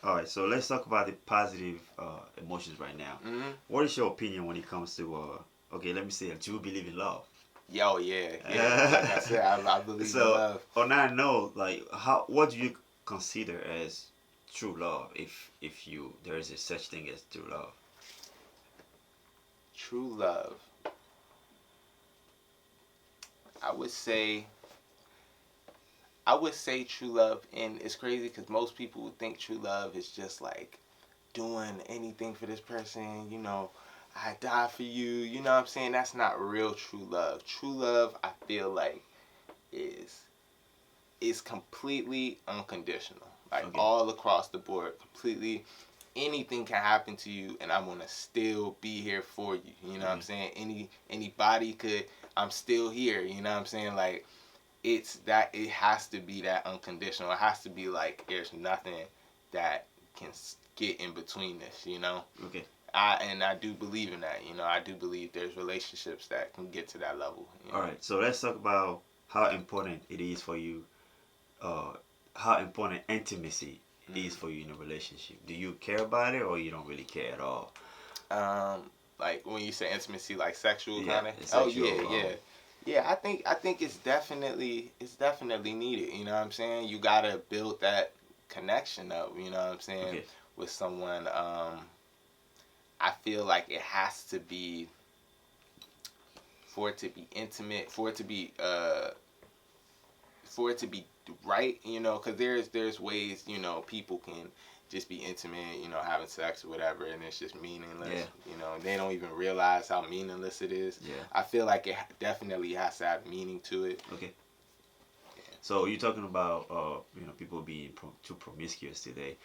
All right, so let's talk about the positive emotions right now. What is your opinion when it comes to okay, let me say, do you believe in love? Yo, yeah, yeah. Like I said, I believe in So love. on that note, like, how what do you consider as true love, if you there is a such thing as true love? True love. I would say I would say true love, and it's crazy because most people would think true love is just like doing anything for this person. I die for you. You know what I'm saying? That's not real true love. True love, I feel like, is is completely unconditional. Like Okay. all across the board, completely anything can happen to you and I'm gonna still be here for you. You know what I'm Okay. saying? Anybody could I'm still here, you know what I'm saying? Like it's that it has to be that unconditional. It has to be like there's nothing that can get in between this. Okay. I do believe in that. I do believe there's relationships that can get to that level. All right. So let's talk about how important it is for you. Uh, how important intimacy is for you in a relationship. Do you care about it, or you don't really care at all? Like when you say intimacy, like sexual Yeah, kind of. it's Oh yeah, sexual. yeah, yeah. I think it's definitely needed. You know what I'm saying? You gotta build that connection up. You know what I'm saying Okay. with someone. I feel like it has to be for it to be intimate, for it to be right. Because there's ways people can just be intimate, having sex or whatever, and it's just Yeah. meaningless. They don't even realize how meaningless it is. Yeah. I feel like it definitely has to have meaning to it. Okay. So you're talking about people being too promiscuous today.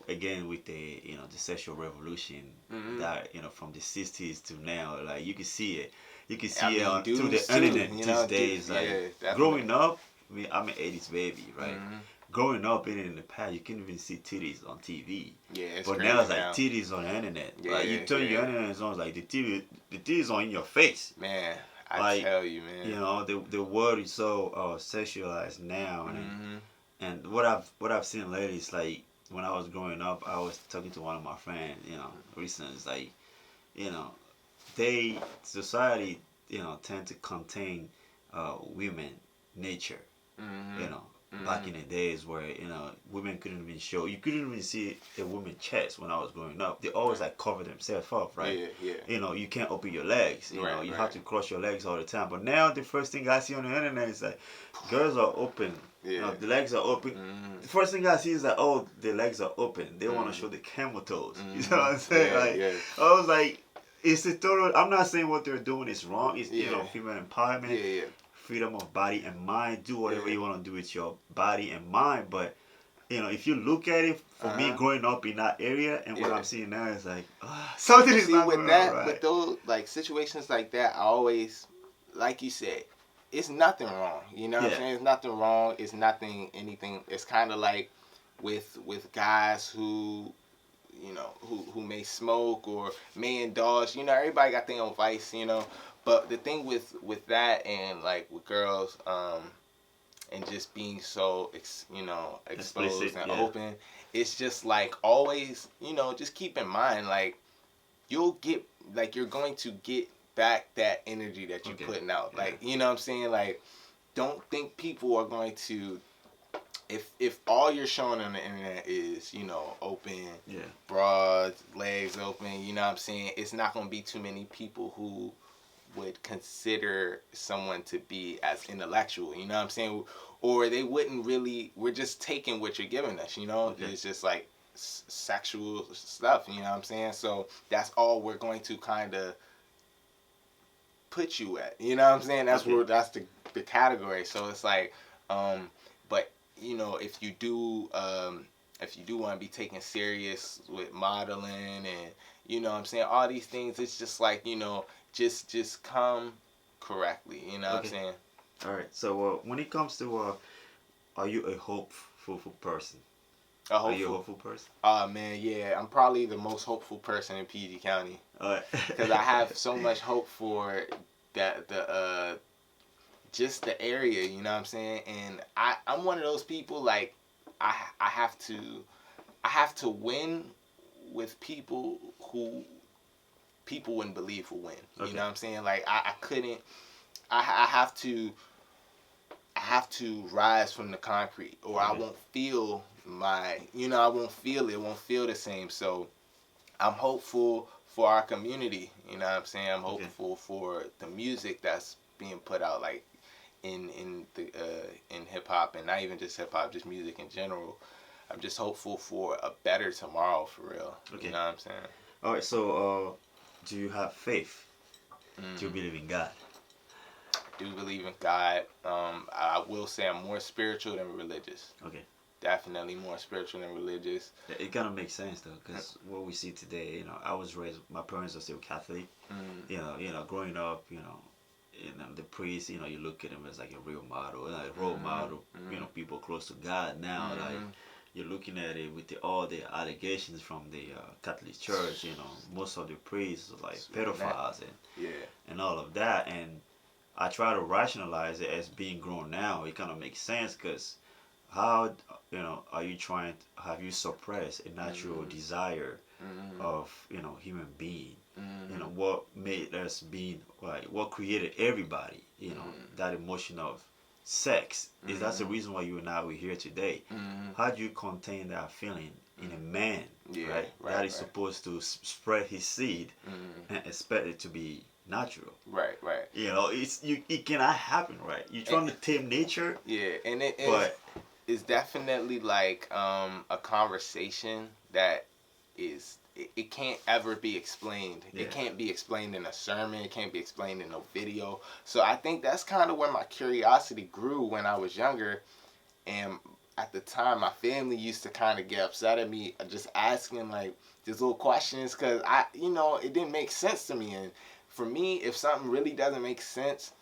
Again, with the the sexual revolution Hmm. that from the 60s to now, like you can I see it mean, through the dudes too. internet these days. Like Yeah, definitely. growing up, I'm an 80s baby, right? Hmm. Growing up in the past, you couldn't even see titties on TV. Yeah, it's But now crazy it's like now. titties on the internet. Like you Yeah, turn your yeah. internet on, it's like the titties on in your face. Man, I Like tell you, man. the world is so sexualized now, Hmm. and what I've seen lately is like when I was growing up, I was talking to one of my friends, recently. It's like, you know, they society, tend to contain women nature, you Hmm. know. Back Hmm. in the days where women couldn't even show, you couldn't even see a woman's chest when I was growing up. They always Right. like cover themselves up, right? Yeah, yeah. You can't open your legs. Right, You have right. to cross your legs all the time. But now the first thing I see on the internet is like girls are open. Yeah. The legs are open. Hmm. The first thing I see is that, oh, the legs are open. They want to Hmm. show the camel toes. You know Hmm. what I'm saying? Yeah, Like yeah. I was like, it's a total. I'm not saying what they're doing is wrong. It's Yeah. female empowerment, Yeah, yeah. freedom of body and mind. Do whatever Yeah. you want to do with your body and mind. But if you look at it, for me Uh-huh. growing up in that area and what Yeah. I'm seeing now is like, something And is see, not with going on that, right. with those like situations like that, I always, like you said, it's nothing wrong. You know what I'm Yeah. saying? It's nothing wrong. It's nothing anything. It's kind of like with guys who may smoke or may indulge. Everybody got their own vice. But the thing with that and like with girls, and just being so exposed Explicit. and Yeah. open, it's just like always, just keep in mind like you'll get like you're going to get back that energy that you're Okay. putting out. Yeah. Like, you know what I'm saying? Like, don't think people are going to, if all you're showing on the internet is open, Yeah. broad legs open, you know what I'm saying, it's not going to be too many people who would consider someone to be as intellectual, you know what I'm saying, or they wouldn't really, we're just taking what you're giving us, Okay. it's just like sexual stuff, you know what I'm saying, so that's all we're going to kind of put you at, you know what I'm saying, that's Okay. where that's the category, so it's like but if you do want to be taken serious with modeling and you know what I'm saying, all these things, it's just like just come correctly, you know what I'm Okay. saying. All right. So when it comes to are you a hopeful person? A Are you a hopeful. hopeful person? Oh man, yeah, I'm probably the most hopeful person in PG County All right. because I have so much hope for that the just the area, you know what I'm saying, and I'm one of those people like I have to I have to win with people who people wouldn't believe will win. Okay. You know what I'm saying? Like I couldn't. I have to. I have to rise from the concrete, or I Okay. won't feel my. I won't feel it. Won't feel the same. So I'm hopeful for our community. You know what I'm saying? I'm Okay. hopeful for the music that's being put out, like in hip hop, and not even just hip hop, just music in general. I'm just hopeful for a better tomorrow, for real. Okay. You know what I'm saying? All right. So, do you have faith? Do you believe in God? I do believe in God. I will say I'm more spiritual than religious. Okay. Definitely more spiritual than religious. It kind of makes sense though, because what we see today, I was raised. My parents are still Catholic. Growing up, the priest, you look at him as like a real model, like a role model. People close to God now, like you're looking at it with all the allegations from the Catholic Church. Most of the priests are like pedophiles and all of that, and I try to rationalize it as being grown now. It kind of makes sense because how are you trying to, have you suppressed a natural desire of human being? What made us being, like, what created everybody, that emotion of sex is that's the reason why you and I were here today. How do you contain that feeling in a man, right? That is supposed to spread his seed and expect it to be natural. Right. It cannot happen, right? You're trying to tame nature. Yeah, and but it's definitely like a conversation that it can't ever be explained. Yeah. It can't be explained in a sermon. It can't be explained in a video. So I think that's kind of where my curiosity grew when I was younger. And at the time, my family used to kind of get upset at me just asking like these little questions because it didn't make sense to me. And for me, if something really doesn't make sense,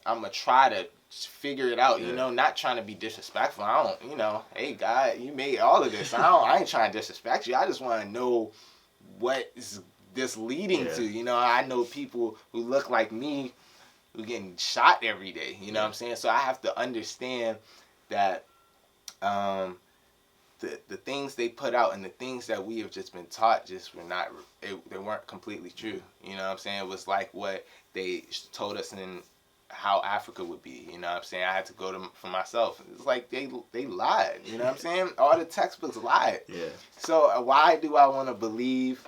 I'm gonna try to figure it out. Not trying to be disrespectful. I don't. Hey God, you made all of this. I ain't trying to disrespect you. I just want to know what is this leading to. I know people who look like me who getting shot every day. You know what I'm saying? So I have to understand that the things they put out and the things that we have just been taught just were not, they weren't completely true. You know what I'm saying? It was like what they told us in how Africa would be. You know what I'm saying? I had to go to for myself. It's like they lied. You know what I'm saying? All the textbooks lied. Yeah. So why do I want to believe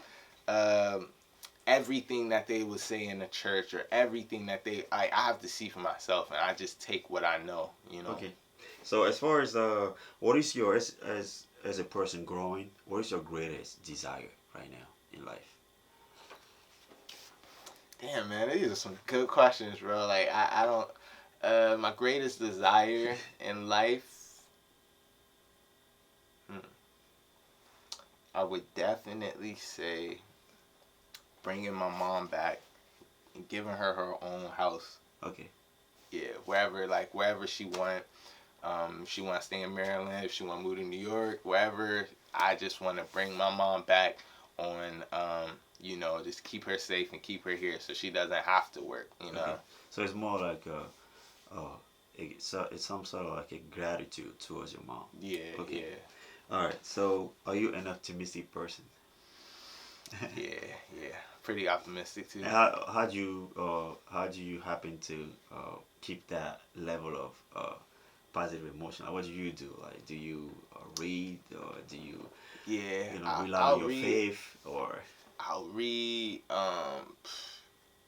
everything that they would say in the church or everything that I have to see for myself, and I just take what I know. Okay. So as far as what is your as a person growing, what is your greatest desire right now in life? Damn, man, these are some good questions, bro. Like I don't. My greatest desire in life, I would definitely say bringing my mom back and giving her her own house. Okay. Yeah, wherever she want. If she want to stay in Maryland, if she want to move to New York, wherever. I just want to bring my mom back on, just keep her safe and keep her here so she doesn't have to work, Okay. So it's more like it's some sort of like a gratitude towards your mom. Yeah. Okay. Yeah. All right. So are you an optimistic person? Yeah. Pretty optimistic too. And how do you happen to keep that level of positive emotion? Like, what do you do? Like, do you read, or do you rely on your faith, or? I'll read.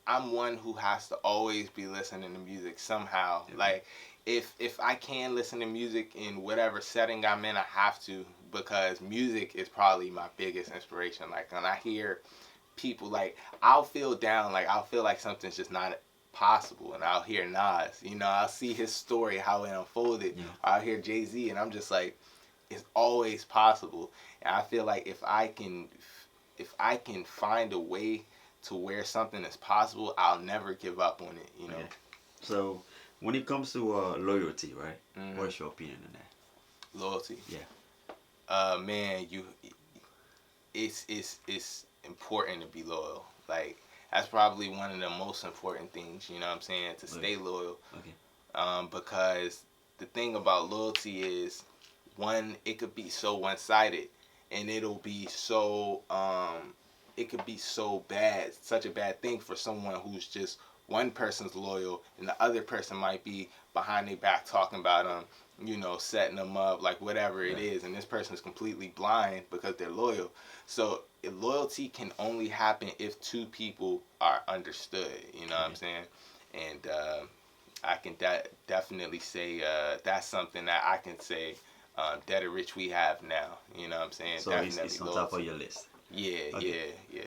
I'm one who has to always be listening to music somehow. Okay. Like, if I can listen to music in whatever setting I'm in, I have to, because music is probably my biggest inspiration. Like, when I hear people, like, I'll feel down, like I'll feel like something's just not possible, and I'll hear Nas, I'll see his story, how it unfolded. I'll hear Jay-Z, and I'm just like, it's always possible. And I feel like if I can find a way to where something is possible, I'll never give up on it. Okay. So when it comes to loyalty, right? What's your opinion on that? Loyalty. Yeah. Man, it's important to be loyal. Like, that's probably one of the most important things, you know what I'm saying, to stay loyal. Okay. Because the thing about loyalty is, one, it could be so one-sided. and it'll be so it could be so bad, such a bad thing for someone who's just one person's loyal and the other person might be behind their back talking about them, you know, setting them up, like whatever it is, and this person is completely blind because they're loyal. So loyalty can only happen if two people are understood, you know what I'm saying? And I can definitely say that's something that I can say Dead or Rich we have now, you know what I'm saying? So Definitely it's on top of your list. yeah, Okay. yeah, yeah.